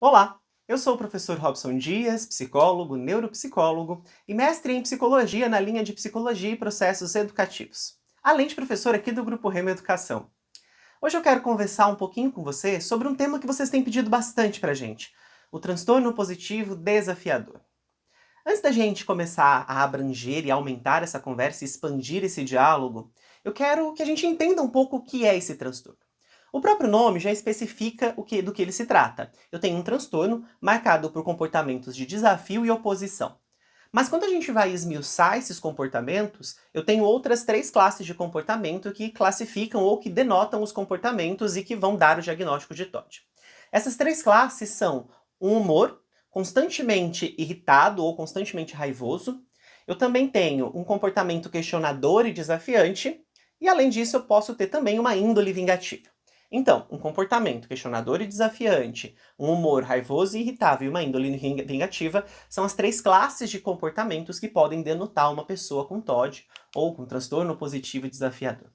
Olá, eu sou o professor Robson Dias, psicólogo, neuropsicólogo e mestre em psicologia na linha de psicologia e processos educativos, além de professor aqui do Grupo Remo Educação. Hoje eu quero conversar um pouquinho com você sobre um tema que vocês têm pedido bastante pra gente, o transtorno positivo desafiador. Antes da gente começar a abranger e aumentar essa conversa e expandir esse diálogo, eu quero que a gente entenda um pouco o que é esse transtorno. O próprio nome já especifica do que ele se trata. Eu tenho um transtorno marcado por comportamentos de desafio e oposição. Mas quando a gente vai esmiuçar esses comportamentos, eu tenho outras três classes de comportamento que classificam ou que denotam os comportamentos e que vão dar o diagnóstico de TOD. Essas três classes são um humor constantemente irritado ou constantemente raivoso. Eu também tenho um comportamento questionador e desafiante. E além disso, eu posso ter também uma índole vingativa. Então, um comportamento questionador e desafiante, um humor raivoso e irritável e uma índole vingativa são as três classes de comportamentos que podem denotar uma pessoa com TOD ou com transtorno positivo e desafiador.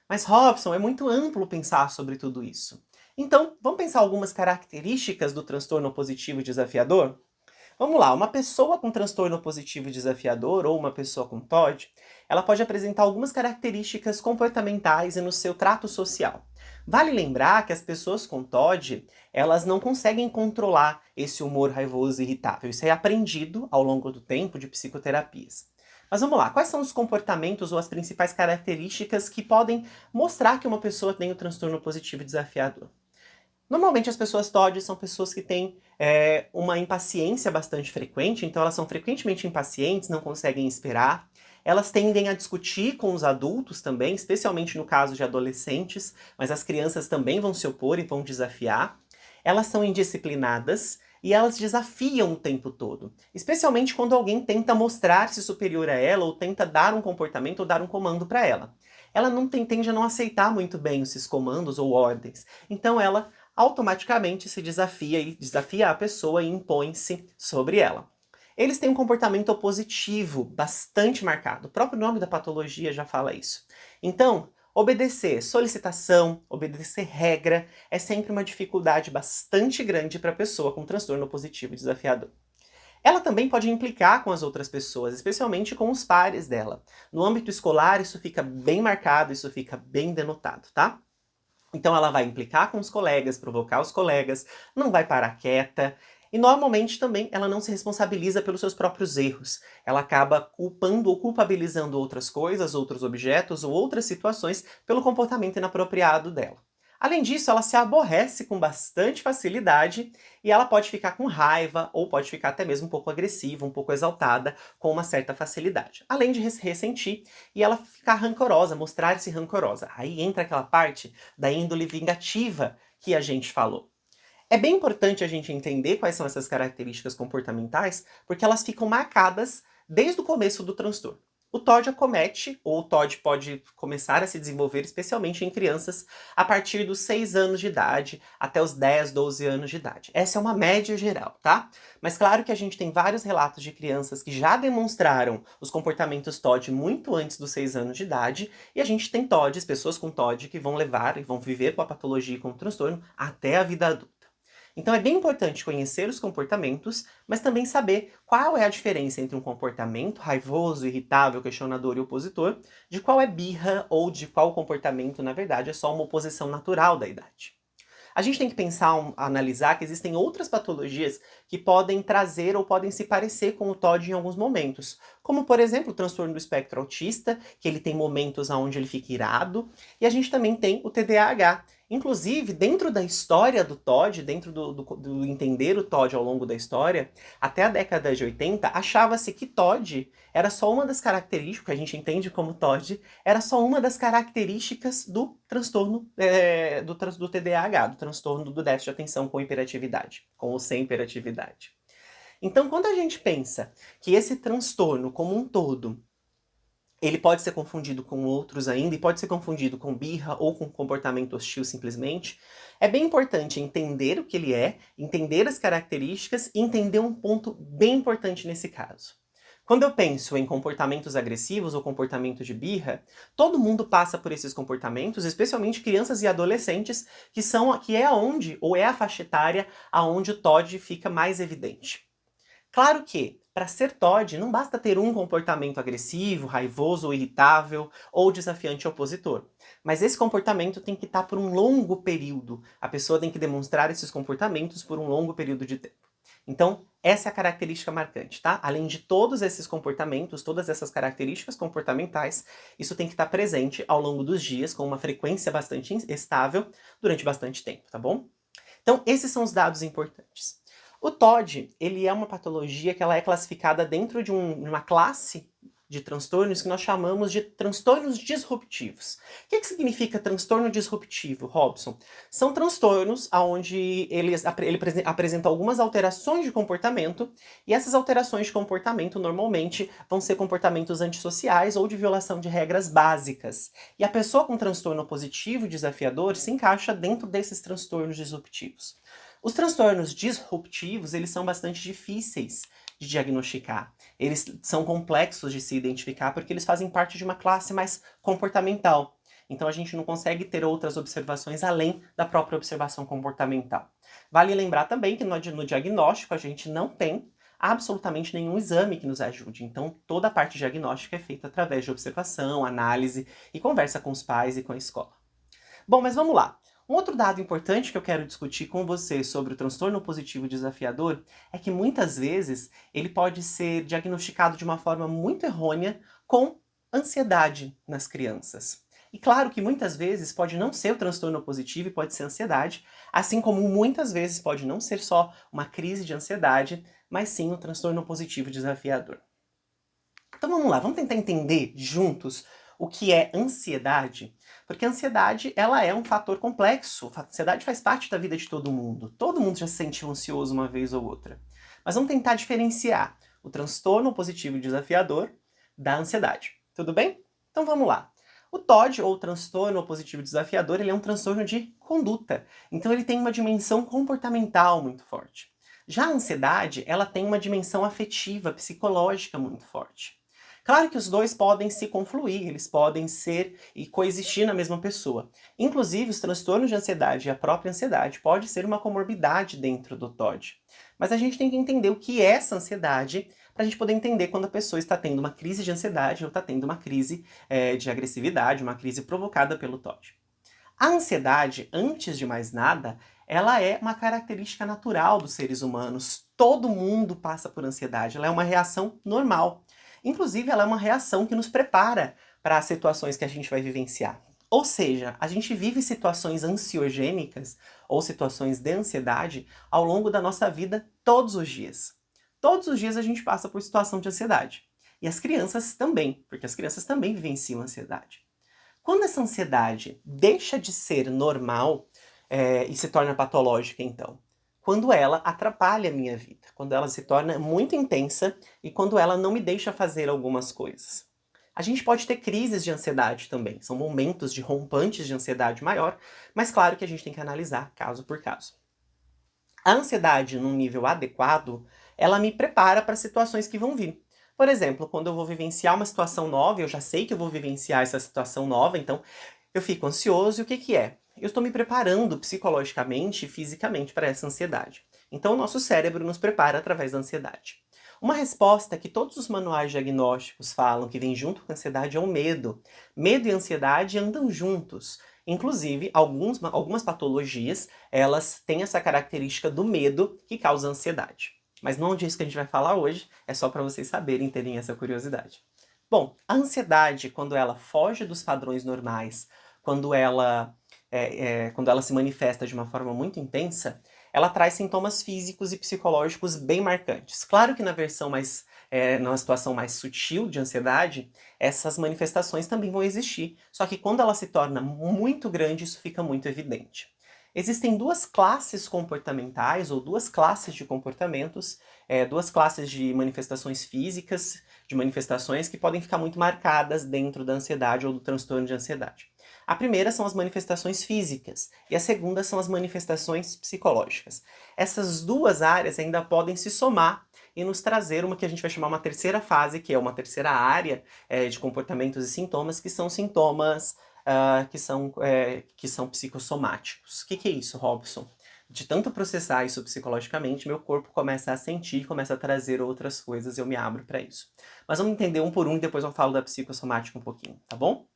Mas, Robson, é muito amplo pensar sobre tudo isso. Então, vamos pensar algumas características do transtorno positivo e desafiador? Vamos lá, uma pessoa com transtorno positivo e desafiador ou uma pessoa com TOD, ela pode apresentar algumas características comportamentais e no seu trato social. Vale lembrar que as pessoas com TOD, elas não conseguem controlar esse humor raivoso e irritável. Isso é aprendido ao longo do tempo de psicoterapias. Mas vamos lá, quais são os comportamentos ou as principais características que podem mostrar que uma pessoa tem o transtorno positivo e desafiador? Normalmente as pessoas TOD são pessoas que têm uma impaciência bastante frequente, então elas são frequentemente impacientes, não conseguem esperar. Elas tendem a discutir com os adultos também, especialmente no caso de adolescentes, mas as crianças também vão se opor e vão desafiar. Elas são indisciplinadas e elas desafiam o tempo todo, especialmente quando alguém tenta mostrar-se superior a ela ou tenta dar um comportamento ou dar um comando para ela. Ela não tende a não aceitar muito bem esses comandos ou ordens, então ela automaticamente se desafia e desafia a pessoa e impõe-se sobre ela. Eles têm um comportamento opositivo bastante marcado. O próprio nome da patologia já fala isso. Então, obedecer solicitação, obedecer regra, é sempre uma dificuldade bastante grande para a pessoa com transtorno positivo e desafiador. Ela também pode implicar com as outras pessoas, especialmente com os pares dela. No âmbito escolar, isso fica bem marcado, isso fica bem denotado, tá? Então ela vai implicar com os colegas, provocar os colegas, não vai parar quieta. E normalmente também ela não se responsabiliza pelos seus próprios erros. Ela acaba culpando ou culpabilizando outras coisas, outros objetos ou outras situações pelo comportamento inapropriado dela. Além disso, ela se aborrece com bastante facilidade e ela pode ficar com raiva ou pode ficar até mesmo um pouco agressiva, um pouco exaltada com uma certa facilidade. Além de ressentir e ela ficar rancorosa, mostrar-se rancorosa. Aí entra aquela parte da índole vingativa que a gente falou. É bem importante a gente entender quais são essas características comportamentais, porque elas ficam marcadas desde o começo do transtorno. O TOD acomete, ou o TOD pode começar a se desenvolver, especialmente em crianças, a partir dos 6 anos de idade até os 10, 12 anos de idade. Essa é uma média geral, tá? Mas claro que a gente tem vários relatos de crianças que já demonstraram os comportamentos TOD muito antes dos 6 anos de idade, e a gente tem TODs, pessoas com TOD, que vão levar e vão viver com a patologia e com o transtorno até a vida adulta. Então é bem importante conhecer os comportamentos, mas também saber qual é a diferença entre um comportamento raivoso, irritável, questionador e opositor, de qual é birra ou de qual comportamento, na verdade, é só uma oposição natural da idade. A gente tem que pensar, analisar que existem outras patologias que podem trazer ou podem se parecer com o TOD em alguns momentos. Como, por exemplo, o transtorno do espectro autista, que ele tem momentos onde ele fica irado, e a gente também tem o TDAH. Inclusive, dentro da história do TOD, dentro do entender o TOD ao longo da história, até a década de 80, achava-se que TOD era só uma das características, que a gente entende como TOD, era só uma das características do transtorno do TDAH, do transtorno do déficit de atenção com hiperatividade, com ou sem hiperatividade. Então, quando a gente pensa que esse transtorno como um todo, ele pode ser confundido com outros ainda, e pode ser confundido com birra ou com comportamento hostil simplesmente, é bem importante entender o que ele é, entender as características e entender um ponto bem importante nesse caso. Quando eu penso em comportamentos agressivos ou comportamento de birra, todo mundo passa por esses comportamentos, especialmente crianças e adolescentes, que é aonde, ou é a faixa etária aonde o TOD fica mais evidente. Claro que, para ser TOD, não basta ter um comportamento agressivo, raivoso ou irritável, ou desafiante opositor. Mas esse comportamento tem que estar por um longo período. A pessoa tem que demonstrar esses comportamentos por um longo período de tempo. Então, essa é a característica marcante, tá? Além de todos esses comportamentos, todas essas características comportamentais, isso tem que estar presente ao longo dos dias, com uma frequência bastante estável, durante bastante tempo, tá bom? Então, esses são os dados importantes. O TOD, ele é uma patologia que ela é classificada dentro de uma classe de transtornos que nós chamamos de transtornos disruptivos. O que significa transtorno disruptivo, Robson? São transtornos onde ele apresenta algumas alterações de comportamento, e essas alterações de comportamento normalmente vão ser comportamentos antissociais ou de violação de regras básicas. E a pessoa com transtorno positivo desafiador se encaixa dentro desses transtornos disruptivos. Os transtornos disruptivos, eles são bastante difíceis de diagnosticar. Eles são complexos de se identificar porque eles fazem parte de uma classe mais comportamental. Então a gente não consegue ter outras observações além da própria observação comportamental. Vale lembrar também que no diagnóstico a gente não tem absolutamente nenhum exame que nos ajude. Então toda a parte diagnóstica é feita através de observação, análise e conversa com os pais e com a escola. Bom, mas vamos lá. Um outro dado importante que eu quero discutir com você sobre o transtorno positivo desafiador é que muitas vezes ele pode ser diagnosticado de uma forma muito errônea com ansiedade nas crianças. E claro que muitas vezes pode não ser o transtorno positivo e pode ser ansiedade, assim como muitas vezes pode não ser só uma crise de ansiedade, mas sim um transtorno positivo desafiador. Então vamos lá, vamos tentar entender juntos o que é ansiedade, porque a ansiedade ela é um fator complexo. A ansiedade faz parte da vida de todo mundo. Todo mundo já se sentiu ansioso uma vez ou outra. Mas vamos tentar diferenciar o transtorno positivo desafiador da ansiedade. Tudo bem? Então vamos lá. O TOD, ou transtorno positivo desafiador, ele é um transtorno de conduta. Então ele tem uma dimensão comportamental muito forte. Já a ansiedade, ela tem uma dimensão afetiva, psicológica muito forte. Claro que os dois podem se confluir, eles podem ser e coexistir na mesma pessoa. Inclusive, os transtornos de ansiedade e a própria ansiedade pode ser uma comorbidade dentro do TOD. Mas a gente tem que entender o que é essa ansiedade para a gente poder entender quando a pessoa está tendo uma crise de ansiedade ou está tendo uma crise de agressividade, uma crise provocada pelo TOD. A ansiedade, antes de mais nada, ela é uma característica natural dos seres humanos. Todo mundo passa por ansiedade, ela é uma reação normal. Inclusive, ela é uma reação que nos prepara para as situações que a gente vai vivenciar. Ou seja, a gente vive situações ansiogênicas ou situações de ansiedade ao longo da nossa vida todos os dias. Todos os dias a gente passa por situação de ansiedade. E as crianças também, porque as crianças também vivenciam ansiedade. Quando essa ansiedade deixa de ser normal e se torna patológica, então? Quando ela atrapalha a minha vida, quando ela se torna muito intensa e quando ela não me deixa fazer algumas coisas. A gente pode ter crises de ansiedade também, são momentos de rompantes de ansiedade maior, mas claro que a gente tem que analisar caso por caso. A ansiedade num nível adequado, ela me prepara para situações que vão vir. Por exemplo, quando eu vou vivenciar uma situação nova, eu já sei que eu vou vivenciar essa situação nova, então eu fico ansioso e o que é? Eu estou me preparando psicologicamente e fisicamente para essa ansiedade. Então o nosso cérebro nos prepara através da ansiedade. Uma resposta que todos os manuais diagnósticos falam que vem junto com a ansiedade é o medo. Medo e ansiedade andam juntos. Inclusive, algumas patologias, elas têm essa característica do medo que causa ansiedade. Mas não é disso que a gente vai falar hoje, é só para vocês saberem, terem essa curiosidade. Bom, a ansiedade, quando ela foge dos padrões normais, quando ela se manifesta de uma forma muito intensa, ela traz sintomas físicos e psicológicos bem marcantes. Claro que numa situação mais sutil de ansiedade, essas manifestações também vão existir. Só que quando ela se torna muito grande, isso fica muito evidente. Existem duas classes comportamentais, ou duas classes de comportamentos, duas classes de manifestações físicas, de manifestações que podem ficar muito marcadas dentro da ansiedade ou do transtorno de ansiedade. A primeira são as manifestações físicas e a segunda são as manifestações psicológicas. Essas duas áreas ainda podem se somar e nos trazer uma que a gente vai chamar uma terceira fase, que é uma terceira área de comportamentos e sintomas, que são sintomas que são psicossomáticos. O que é isso, Robson? De tanto processar isso psicologicamente, meu corpo começa a sentir, começa a trazer outras coisas, eu me abro para isso. Mas vamos entender um por um e depois eu falo da psicossomática um pouquinho, tá bom?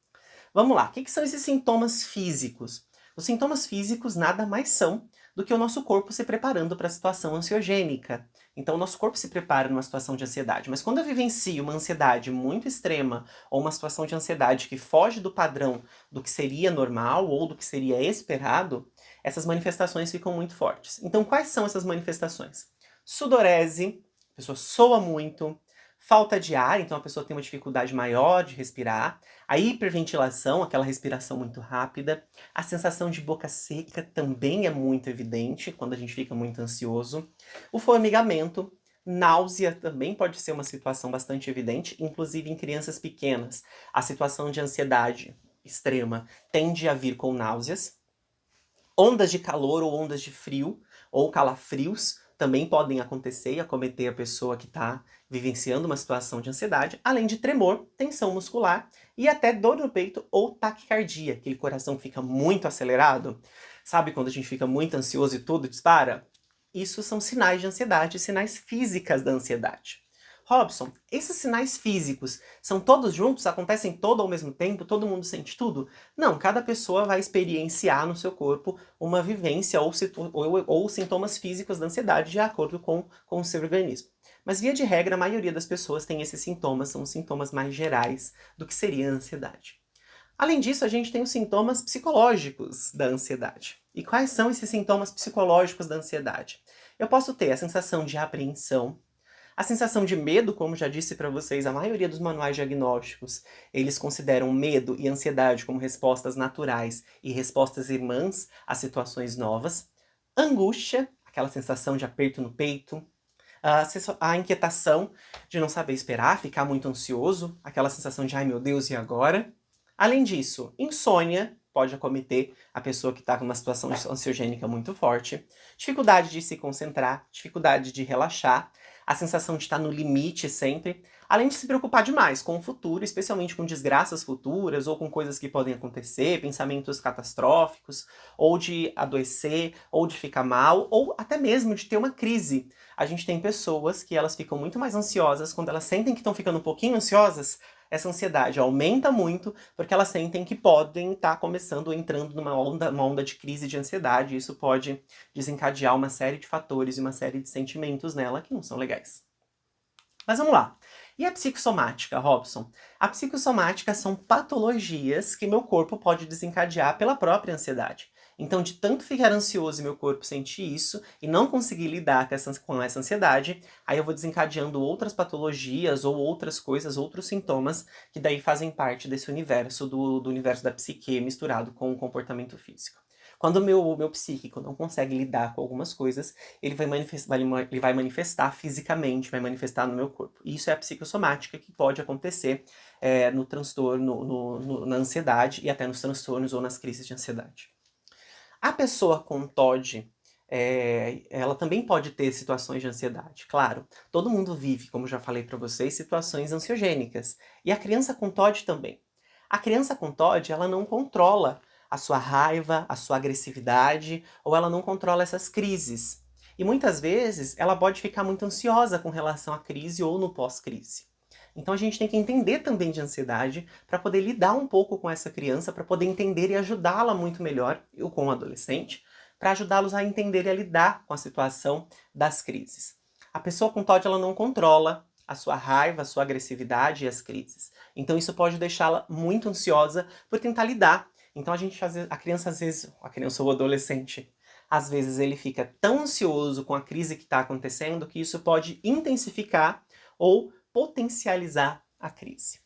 Vamos lá, o que são esses sintomas físicos? Os sintomas físicos nada mais são do que o nosso corpo se preparando para a situação ansiogênica. Então, o nosso corpo se prepara numa situação de ansiedade. Mas quando eu vivencio uma ansiedade muito extrema ou uma situação de ansiedade que foge do padrão do que seria normal ou do que seria esperado, essas manifestações ficam muito fortes. Então, quais são essas manifestações? Sudorese, a pessoa soa muito, falta de ar, então a pessoa tem uma dificuldade maior de respirar, a hiperventilação, aquela respiração muito rápida, a sensação de boca seca também é muito evidente quando a gente fica muito ansioso, o formigamento, náusea também pode ser uma situação bastante evidente, inclusive em crianças pequenas. A situação de ansiedade extrema tende a vir com náuseas, ondas de calor ou ondas de frio, ou calafrios, também podem acontecer e acometer a pessoa que está vivenciando uma situação de ansiedade, além de tremor, tensão muscular e até dor no peito ou taquicardia, aquele coração que fica muito acelerado. Sabe quando a gente fica muito ansioso e tudo dispara? Isso são sinais de ansiedade, sinais físicas da ansiedade. Robson, esses sinais físicos são todos juntos? Acontecem todos ao mesmo tempo? Todo mundo sente tudo? Não, cada pessoa vai experienciar no seu corpo uma vivência ou sintomas físicos da ansiedade de acordo com o seu organismo. Mas, via de regra, a maioria das pessoas tem esses sintomas, são sintomas mais gerais do que seria a ansiedade. Além disso, a gente tem os sintomas psicológicos da ansiedade. E quais são esses sintomas psicológicos da ansiedade? Eu posso ter a sensação de apreensão, a sensação de medo, como já disse para vocês, a maioria dos manuais diagnósticos, eles consideram medo e ansiedade como respostas naturais e respostas irmãs a situações novas. Angústia, aquela sensação de aperto no peito. A inquietação de não saber esperar, ficar muito ansioso, aquela sensação de ai meu Deus, e agora? Além disso, insônia pode acometer a pessoa que está com uma situação ansiogênica muito forte, dificuldade de se concentrar, dificuldade de relaxar, a sensação de estar no limite sempre, além de se preocupar demais com o futuro, especialmente com desgraças futuras ou com coisas que podem acontecer, pensamentos catastróficos, ou de adoecer, ou de ficar mal, ou até mesmo de ter uma crise. A gente tem pessoas que elas ficam muito mais ansiosas quando elas sentem que estão ficando um pouquinho ansiosas. Essa ansiedade aumenta muito porque elas sentem que podem estar começando ou entrando numa onda de crise de ansiedade, e isso pode desencadear uma série de fatores e uma série de sentimentos nela que não são legais. Mas vamos lá. E a psicossomática, Robson? A psicossomática são patologias que meu corpo pode desencadear pela própria ansiedade. Então, de tanto ficar ansioso e meu corpo sentir isso e não conseguir lidar com essa ansiedade, aí eu vou desencadeando outras patologias ou outras coisas, outros sintomas, que daí fazem parte desse universo, do universo da psique misturado com o comportamento físico. Quando o meu psíquico não consegue lidar com algumas coisas, ele vai manifestar fisicamente, vai manifestar no meu corpo. E isso é a psicossomática que pode acontecer no transtorno, na ansiedade e até nos transtornos ou nas crises de ansiedade. A pessoa com TOD, ela também pode ter situações de ansiedade. Claro, todo mundo vive, como já falei para vocês, situações ansiogênicas. E a criança com TOD também. A criança com TOD, ela não controla a sua raiva, a sua agressividade, ou ela não controla essas crises. E muitas vezes ela pode ficar muito ansiosa com relação à crise ou no pós-crise. Então a gente tem que entender também de ansiedade para poder lidar um pouco com essa criança, para poder entender e ajudá-la muito melhor, eu como adolescente, para ajudá-los a entender e a lidar com a situação das crises. A pessoa com TOD, ela não controla a sua raiva, a sua agressividade e as crises. Então isso pode deixá-la muito ansiosa por tentar lidar. Então a criança ou o adolescente, às vezes ele fica tão ansioso com a crise que está acontecendo que isso pode intensificar ou potencializar a crise.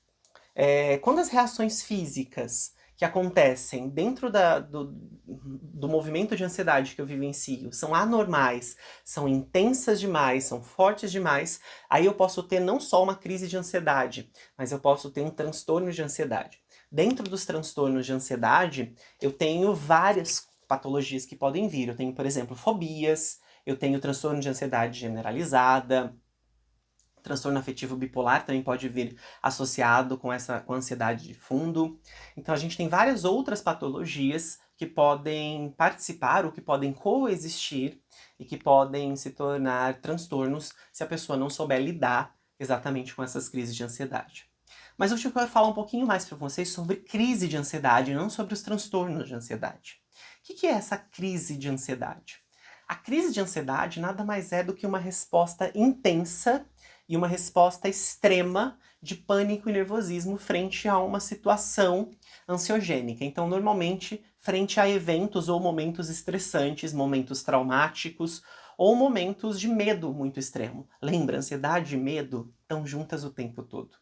Quando as reações físicas que acontecem dentro do movimento de ansiedade que eu vivencio são anormais, são intensas demais, são fortes demais, aí eu posso ter não só uma crise de ansiedade, mas eu posso ter um transtorno de ansiedade. Dentro dos transtornos de ansiedade, eu tenho várias patologias que podem vir. Eu tenho, por exemplo, fobias, eu tenho transtorno de ansiedade generalizada, Transtorno afetivo bipolar também pode vir associado com ansiedade de fundo. Então a gente tem várias outras patologias que podem participar ou que podem coexistir e que podem se tornar transtornos se a pessoa não souber lidar exatamente com essas crises de ansiedade. Mas hoje eu quero falar um pouquinho mais para vocês sobre crise de ansiedade, não sobre os transtornos de ansiedade. O que é essa crise de ansiedade? A crise de ansiedade nada mais é do que uma resposta intensa e uma resposta extrema de pânico e nervosismo frente a uma situação ansiogênica. Então, normalmente, frente a eventos ou momentos estressantes, momentos traumáticos ou momentos de medo muito extremo. Lembra, ansiedade e medo estão juntas o tempo todo.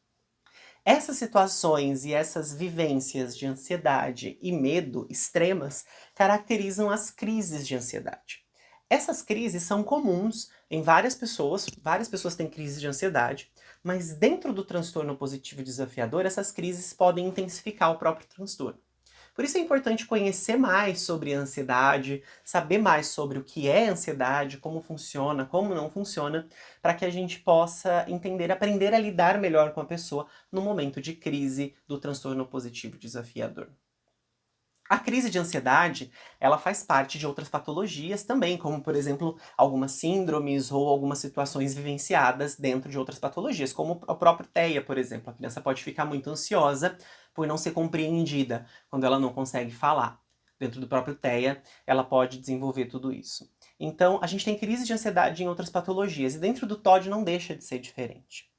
Essas situações e essas vivências de ansiedade e medo extremas caracterizam as crises de ansiedade. Essas crises são comuns em várias pessoas têm crises de ansiedade, mas dentro do transtorno positivo desafiador, essas crises podem intensificar o próprio transtorno. Por isso é importante conhecer mais sobre a ansiedade, saber mais sobre o que é ansiedade, como funciona, como não funciona, para que a gente possa entender, aprender a lidar melhor com a pessoa no momento de crise do transtorno positivo desafiador. A crise de ansiedade, ela faz parte de outras patologias também, como, por exemplo, algumas síndromes ou algumas situações vivenciadas dentro de outras patologias, como o próprio TEA, por exemplo. A criança pode ficar muito ansiosa por não ser compreendida quando ela não consegue falar. Dentro do próprio TEA, ela pode desenvolver tudo isso. Então, a gente tem crise de ansiedade em outras patologias, e dentro do TOD não deixa de ser diferente.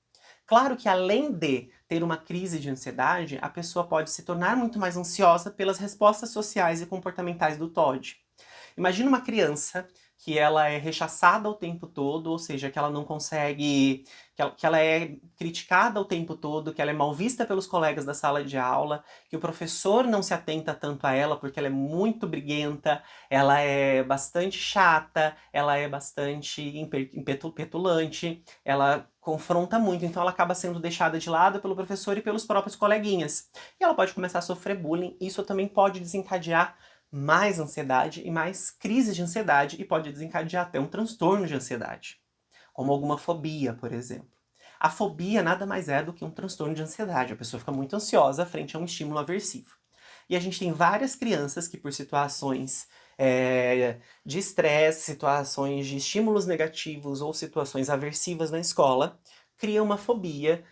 Claro que além de ter uma crise de ansiedade, a pessoa pode se tornar muito mais ansiosa pelas respostas sociais e comportamentais do TOD. Imagina uma criança que ela é rechaçada o tempo todo, ou seja, que ela não consegue, que ela é criticada o tempo todo, que ela é mal vista pelos colegas da sala de aula, que o professor não se atenta tanto a ela porque ela é muito briguenta, ela é bastante chata, ela é bastante petulante, ela confronta muito, então ela acaba sendo deixada de lado pelo professor e pelos próprios coleguinhas. E ela pode começar a sofrer bullying, isso também pode desencadear mais ansiedade e mais crise de ansiedade e pode desencadear até um transtorno de ansiedade, como alguma fobia, por exemplo. A fobia nada mais é do que um transtorno de ansiedade, a pessoa fica muito ansiosa frente a um estímulo aversivo. E a gente tem várias crianças que por situações de estresse, situações de estímulos negativos ou situações aversivas na escola, criam uma fobia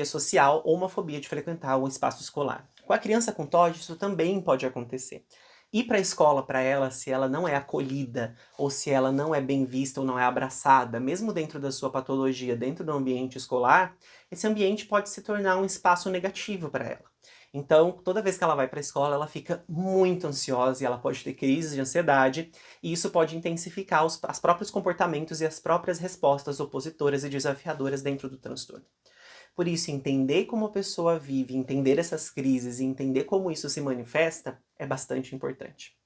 social ou uma fobia de frequentar o espaço escolar. Com a criança com TOD, isso também pode acontecer. Ir para a escola para ela, se ela não é acolhida, ou se ela não é bem vista ou não é abraçada, mesmo dentro da sua patologia, dentro do ambiente escolar, esse ambiente pode se tornar um espaço negativo para ela. Então, toda vez que ela vai para a escola, ela fica muito ansiosa e ela pode ter crises de ansiedade, e isso pode intensificar os próprios comportamentos e as próprias respostas opositoras e desafiadoras dentro do transtorno. Por isso, entender como a pessoa vive, entender essas crises e entender como isso se manifesta é bastante importante.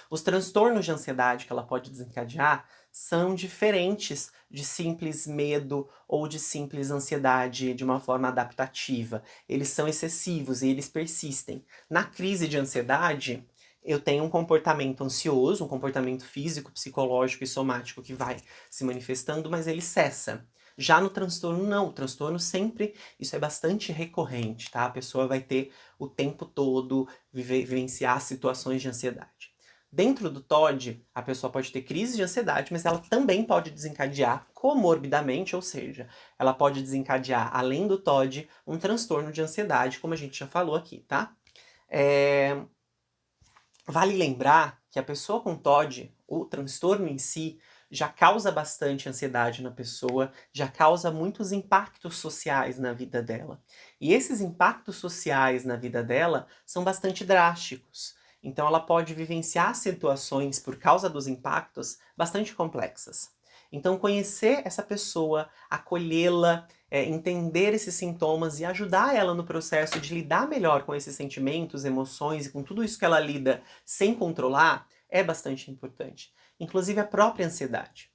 Os transtornos de ansiedade que ela pode desencadear são diferentes de simples medo ou de simples ansiedade de uma forma adaptativa. Eles são excessivos e eles persistem. Na crise de ansiedade, eu tenho um comportamento ansioso, um comportamento físico, psicológico e somático que vai se manifestando, mas ele cessa. Já no transtorno, não. O transtorno sempre, isso é bastante recorrente, tá? A pessoa vai ter o tempo todo vivenciar situações de ansiedade. Dentro do TOD, a pessoa pode ter crise de ansiedade, mas ela também pode desencadear comorbidamente, ou seja, ela pode desencadear, além do TOD, um transtorno de ansiedade, como a gente já falou aqui, tá? Vale lembrar que a pessoa com TOD, o transtorno em si, já causa bastante ansiedade na pessoa, já causa muitos impactos sociais na vida dela. E esses impactos sociais na vida dela são bastante drásticos. Então ela pode vivenciar situações, por causa dos impactos, bastante complexas. Então conhecer essa pessoa, acolhê-la, entender esses sintomas e ajudar ela no processo de lidar melhor com esses sentimentos, emoções e com tudo isso que ela lida sem controlar, é bastante importante. Inclusive a própria ansiedade.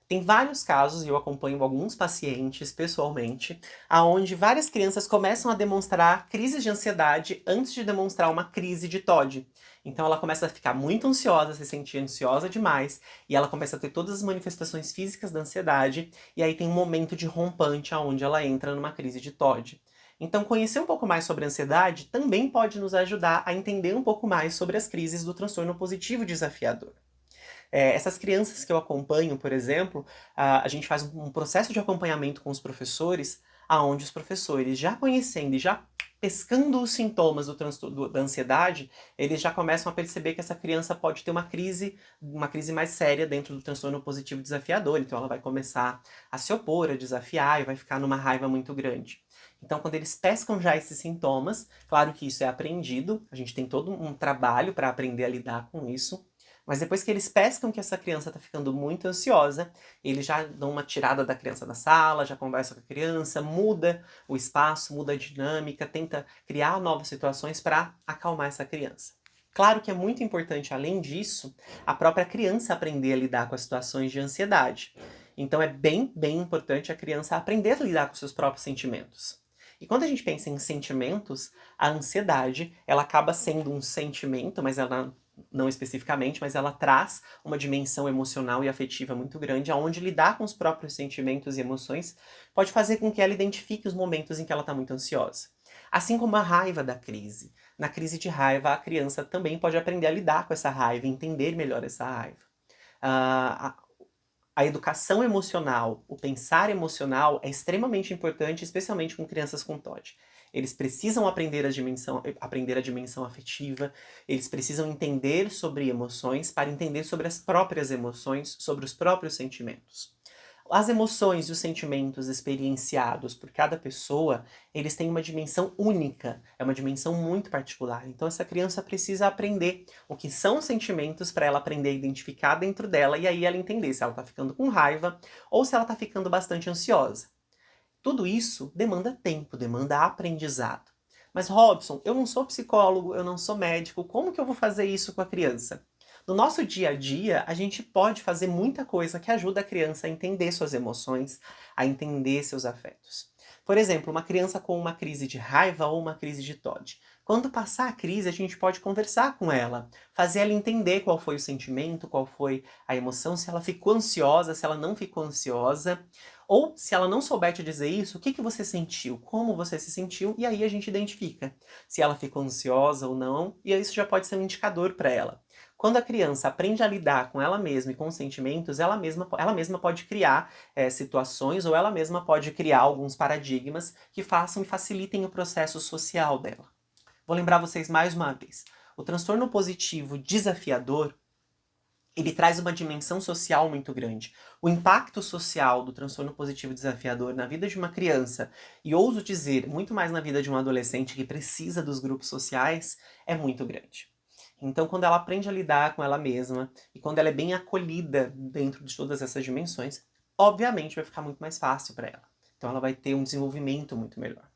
Tem vários casos, e eu acompanho alguns pacientes pessoalmente, aonde várias crianças começam a demonstrar crises de ansiedade antes de demonstrar uma crise de TOD. Então ela começa a ficar muito ansiosa, se sentir ansiosa demais, e ela começa a ter todas as manifestações físicas da ansiedade, e aí tem um momento de rompante onde ela entra numa crise de TOD. Então conhecer um pouco mais sobre a ansiedade também pode nos ajudar a entender um pouco mais sobre as crises do transtorno positivo desafiador. Essas crianças que eu acompanho, por exemplo, a gente faz um processo de acompanhamento com os professores, aonde os professores, já conhecendo e já pescando os sintomas da ansiedade, eles já começam a perceber que essa criança pode ter uma crise mais séria dentro do transtorno positivo desafiador. Então ela vai começar a se opor, a desafiar e vai ficar numa raiva muito grande. Então, quando eles pescam já esses sintomas, claro que isso é aprendido, a gente tem todo um trabalho para aprender a lidar com isso, mas depois que eles pescam que essa criança está ficando muito ansiosa, eles já dão uma tirada da criança da sala, já conversa com a criança, muda o espaço, muda a dinâmica, tenta criar novas situações para acalmar essa criança. Claro que é muito importante, além disso, a própria criança aprender a lidar com as situações de ansiedade. Então é bem importante a criança aprender a lidar com seus próprios sentimentos. E quando a gente pensa em sentimentos, a ansiedade, ela acaba sendo um sentimento, mas ela não especificamente, mas ela traz uma dimensão emocional e afetiva muito grande, onde lidar com os próprios sentimentos e emoções pode fazer com que ela identifique os momentos em que ela está muito ansiosa. Assim como a raiva da crise. Na crise de raiva, a criança também pode aprender a lidar com essa raiva, entender melhor essa raiva. A educação emocional, o pensar emocional é extremamente importante, especialmente com crianças com TOD. Eles precisam aprender a dimensão afetiva, eles precisam entender sobre emoções para entender sobre as próprias emoções, sobre os próprios sentimentos. As emoções e os sentimentos experienciados por cada pessoa, eles têm uma dimensão única, é uma dimensão muito particular. Então essa criança precisa aprender o que são os sentimentos para ela aprender a identificar dentro dela e aí ela entender se ela está ficando com raiva ou se ela está ficando bastante ansiosa. Tudo isso demanda tempo, demanda aprendizado. Mas Robson, eu não sou psicólogo, eu não sou médico, como que eu vou fazer isso com a criança? No nosso dia a dia, a gente pode fazer muita coisa que ajuda a criança a entender suas emoções, a entender seus afetos. Por exemplo, uma criança com uma crise de raiva ou uma crise de TOD. Quando passar a crise, a gente pode conversar com ela, fazer ela entender qual foi o sentimento, qual foi a emoção, se ela ficou ansiosa, se ela não ficou ansiosa. Ou, se ela não souber te dizer isso, o que você sentiu? Como você se sentiu? E aí a gente identifica se ela ficou ansiosa ou não, e isso já pode ser um indicador para ela. Quando a criança aprende a lidar com ela mesma e com os sentimentos, ela mesma pode criar situações ou ela mesma pode criar alguns paradigmas que façam e facilitem o processo social dela. Vou lembrar vocês mais uma vez. O transtorno positivo desafiador, ele traz uma dimensão social muito grande. O impacto social do transtorno positivo desafiador na vida de uma criança, e ouso dizer, muito mais na vida de um adolescente que precisa dos grupos sociais, é muito grande. Então, quando ela aprende a lidar com ela mesma, e quando ela é bem acolhida dentro de todas essas dimensões, obviamente vai ficar muito mais fácil para ela. Então ela vai ter um desenvolvimento muito melhor.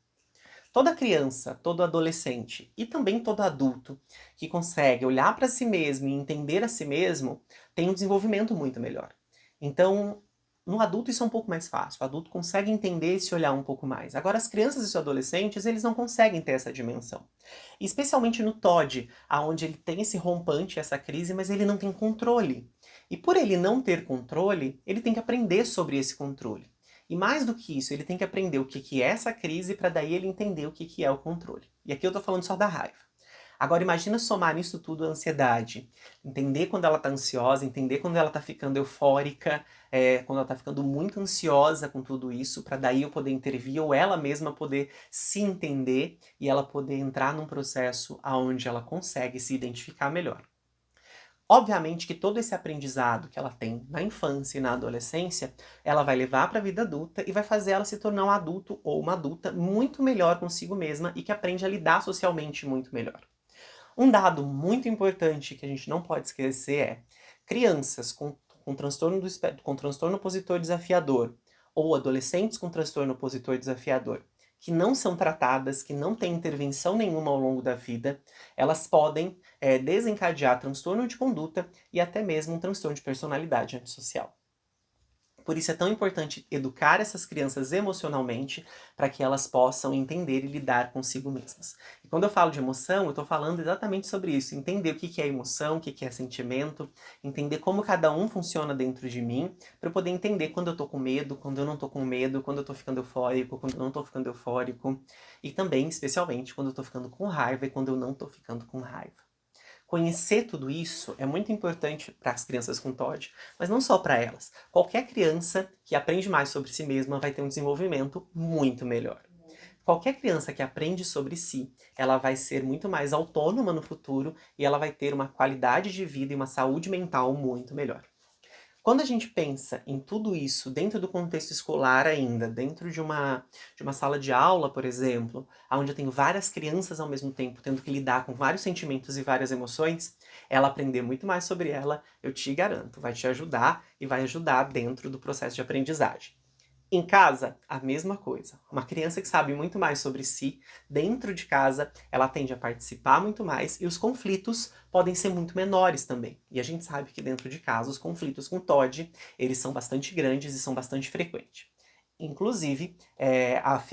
Toda criança, todo adolescente e também todo adulto que consegue olhar para si mesmo e entender a si mesmo, tem um desenvolvimento muito melhor. Então, no adulto isso é um pouco mais fácil. O adulto consegue entender e se olhar um pouco mais. Agora, as crianças e os adolescentes, eles não conseguem ter essa dimensão. E especialmente no TOD, onde ele tem esse rompante, essa crise, mas ele não tem controle. E por ele não ter controle, ele tem que aprender sobre esse controle. E mais do que isso, ele tem que aprender o que é essa crise para daí ele entender o que é o controle. E aqui eu tô falando só da raiva. Agora imagina somar nisso tudo a ansiedade. Entender quando ela tá ansiosa, entender quando ela tá ficando eufórica, quando ela tá ficando muito ansiosa com tudo isso, para daí eu poder intervir ou ela mesma poder se entender e ela poder entrar num processo onde ela consegue se identificar melhor. Obviamente que todo esse aprendizado que ela tem na infância e na adolescência, ela vai levar para a vida adulta e vai fazer ela se tornar um adulto ou uma adulta muito melhor consigo mesma e que aprende a lidar socialmente muito melhor. Um dado muito importante que a gente não pode esquecer é crianças com transtorno opositor desafiador ou adolescentes com transtorno opositor desafiador que não são tratadas, que não têm intervenção nenhuma ao longo da vida, elas podem desencadear transtorno de conduta e até mesmo um transtorno de personalidade antissocial. Por isso é tão importante educar essas crianças emocionalmente para que elas possam entender e lidar consigo mesmas. E quando eu falo de emoção, eu estou falando exatamente sobre isso. Entender o que é emoção, o que é sentimento, entender como cada um funciona dentro de mim, para eu poder entender quando eu estou com medo, quando eu não estou com medo, quando eu estou ficando eufórico, quando eu não estou ficando eufórico. E também, especialmente, quando eu estou ficando com raiva e quando eu não estou ficando com raiva. Conhecer tudo isso é muito importante para as crianças com TOD, mas não só para elas. Qualquer criança que aprende mais sobre si mesma vai ter um desenvolvimento muito melhor. Qualquer criança que aprende sobre si, ela vai ser muito mais autônoma no futuro e ela vai ter uma qualidade de vida e uma saúde mental muito melhor. Quando a gente pensa em tudo isso dentro do contexto escolar ainda, dentro de uma sala de aula, por exemplo, onde eu tenho várias crianças ao mesmo tempo, tendo que lidar com vários sentimentos e várias emoções, ela aprender muito mais sobre ela, eu te garanto, vai te ajudar e vai ajudar dentro do processo de aprendizagem. Em casa, a mesma coisa. Uma criança que sabe muito mais sobre si, dentro de casa, ela tende a participar muito mais e os conflitos podem ser muito menores também. E a gente sabe que dentro de casa, os conflitos com TOD, eles são bastante grandes e são bastante frequentes. Inclusive,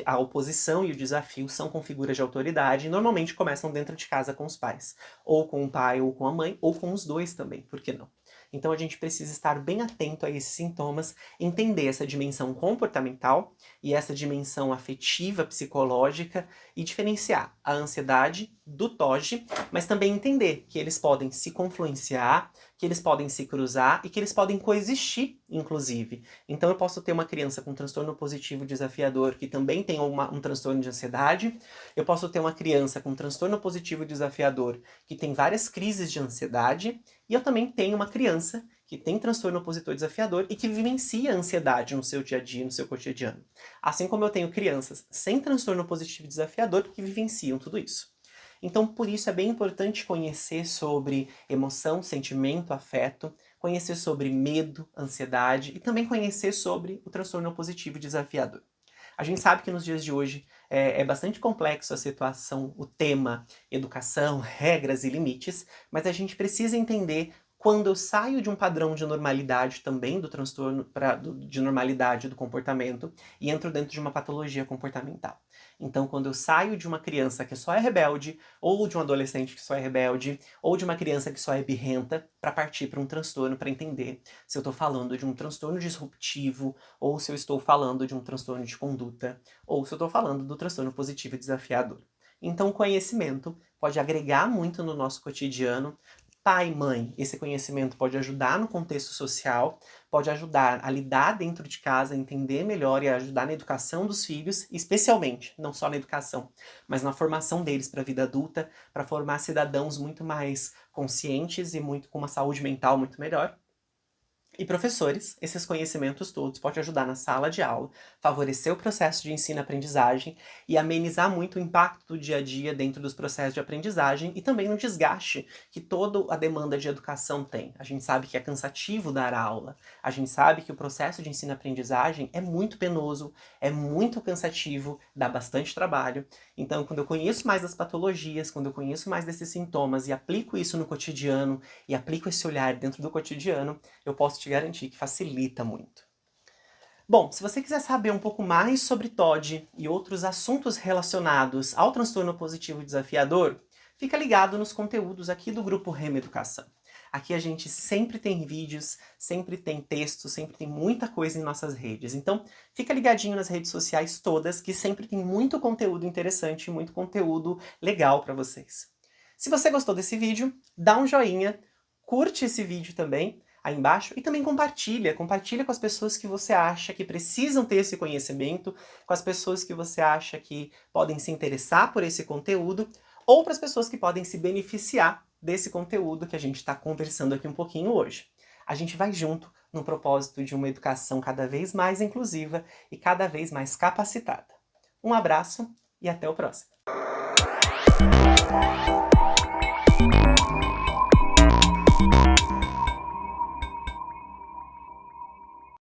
a oposição e o desafio são com figuras de autoridade e normalmente começam dentro de casa com os pais. Ou com o pai ou com a mãe, ou com os dois também, por que não? Então a gente precisa estar bem atento a esses sintomas, entender essa dimensão comportamental e essa dimensão afetiva, psicológica e diferenciar a ansiedade do TOD, mas também entender que eles podem se confluenciar, que eles podem se cruzar e que eles podem coexistir, inclusive. Então eu posso ter uma criança com transtorno positivo desafiador que também tem um transtorno de ansiedade, eu posso ter uma criança com transtorno positivo desafiador que tem várias crises de ansiedade, e eu também tenho uma criança que tem transtorno opositor desafiador e que vivencia a ansiedade no seu dia a dia, no seu cotidiano. Assim como eu tenho crianças sem transtorno positivo desafiador que vivenciam tudo isso. Então, por isso é bem importante conhecer sobre emoção, sentimento, afeto, conhecer sobre medo, ansiedade e também conhecer sobre o transtorno opositivo desafiador. A gente sabe que nos dias de hoje é bastante complexo a situação, o tema educação, regras e limites, mas a gente precisa entender quando eu saio de um padrão de normalidade também do transtorno de normalidade do comportamento e entro dentro de uma patologia comportamental. Então, quando eu saio de uma criança que só é rebelde, ou de um adolescente que só é rebelde, ou de uma criança que só é birrenta, para partir para um transtorno, para entender se eu estou falando de um transtorno disruptivo, ou se eu estou falando de um transtorno de conduta, ou se eu estou falando do transtorno positivo e desafiador. Então, o conhecimento pode agregar muito no nosso cotidiano. Pai e mãe, esse conhecimento pode ajudar no contexto social, pode ajudar a lidar dentro de casa, a entender melhor e a ajudar na educação dos filhos, especialmente, não só na educação, mas na formação deles para a vida adulta, para formar cidadãos muito mais conscientes e com uma saúde mental muito melhor. E professores, esses conhecimentos todos podem ajudar na sala de aula, favorecer o processo de ensino-aprendizagem e amenizar muito o impacto do dia a dia dentro dos processos de aprendizagem e também no desgaste que toda a demanda de educação tem. A gente sabe que é cansativo dar aula, a gente sabe que o processo de ensino-aprendizagem é muito penoso, é muito cansativo, dá bastante trabalho. Então, quando eu conheço mais das patologias, quando eu conheço mais desses sintomas e aplico isso no cotidiano e aplico esse olhar dentro do cotidiano, eu posso te garantir que facilita muito. Bom, se você quiser saber um pouco mais sobre TOD e outros assuntos relacionados ao transtorno positivo desafiador, fica ligado nos conteúdos aqui do Grupo Remo Educação. Aqui a gente sempre tem vídeos, sempre tem texto, sempre tem muita coisa em nossas redes. Então, fica ligadinho nas redes sociais todas, que sempre tem muito conteúdo interessante, muito conteúdo legal para vocês. Se você gostou desse vídeo, dá um joinha, curte esse vídeo também, aí embaixo, e também compartilha com as pessoas que você acha que precisam ter esse conhecimento, com as pessoas que você acha que podem se interessar por esse conteúdo, ou para as pessoas que podem se beneficiar desse conteúdo que a gente está conversando aqui um pouquinho hoje. A gente vai junto no propósito de uma educação cada vez mais inclusiva e cada vez mais capacitada. Um abraço e até o próximo!